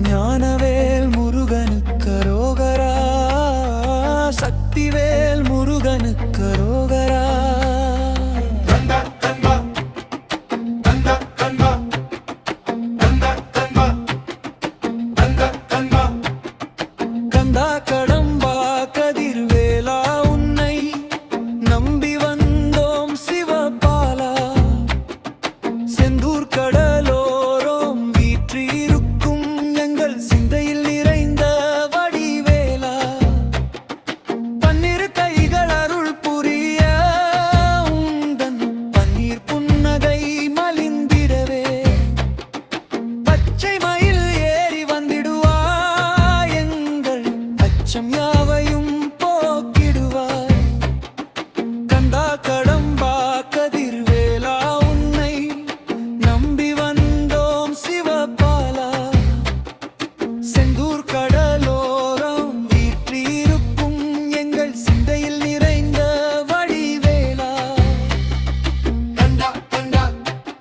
ஞானவேல் முருகனுக்கு அரோகரா, சக்திவேல் முருகனுக்கு அரோகரா. கந்தா கடம்பா கதிர்வேலா உன்னை நம்பி வந்தோம் சிவபாலா. செந்தூர் கடலோரம் வீற்றிருக்கும் எங்கள் சிந்தையில் நிறைந்த வடிவேலா. பன்னிரு கைகள் அருள் புரிய உந்தன் பன்னீர் புன்னகை மலிந்திடவே. பச்சை மயில் ஏறி வந்திடுவாய், எங்கள் அச்சம் யாவையும் போக்கிடுவாய். கந்தா கடம்பா கதிர்வேலா உன்னை நம்பி வந்தோம் சிவபாலா. செந்தூர் கடலோரம் வீற்றிருக்கும் எங்கள் சிந்தையில் நிறைந்த வடிவேலா. கந்தா கந்தா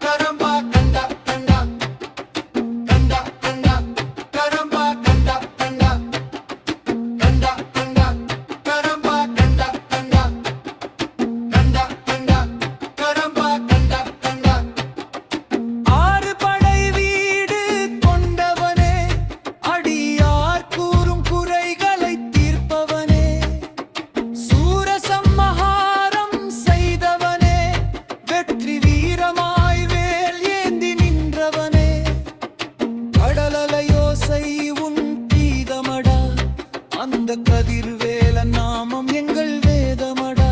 கடம்பா கந்தா கந்தா கந்தா கந்தா கடம்பா கந்தா கந்தா கந்தா கந்தா கடம்பா கந்தா கந்தா கந்தா கந்தா கடம்பா கந்தா கந்தா. ஆறு படை வீடு கொண்டவனே, அடியார் கூறும் குறைகளை தீர்ப்பவனே. சூரசம்ஹாரம் செய்தவனே, வெற்றி வீரமாய் வேல் ஏந்தி நின்றவனே. கடலலையோசை உன் கீதமடா, அந்த கதிர்வேலன் நாமம் எங்கள் வேதமடா.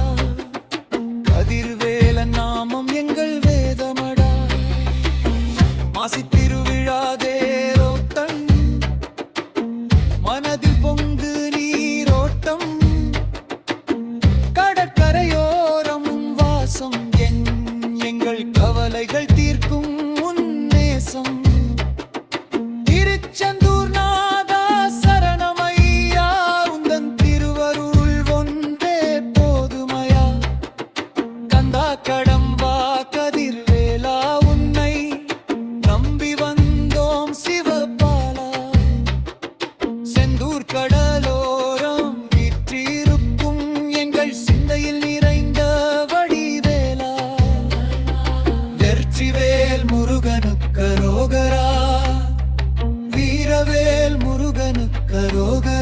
கதிர்வேலன் நாமம் எங்கள் வேதமடா. மாசி திருவிழா தேரோட்டம், மனதில் பொங்கு நீரோட்டம். கடற்கரையோரம் வாசம் எங்கள் கவலைகள் தீர்க்கும் உன் நேசம். திருச்செந்தூர் நாதா சரணமையா, உந்தன் திருவருள் ஒன்றே போதுமையா. கந்தா கடம்பா கதிர்வேலா உன்னை நம்பி வந்தோம் சிவபாலா. செந்தூர் கடலோரம் வீற்றிருக்கும் எங்கள் சிந்தையில் நிறைந்த வடிவேலா. வெற்றிவேல் முருகனுக்கு அரோகரா, வீரவேல் முருகனுக்கு அரோகரா.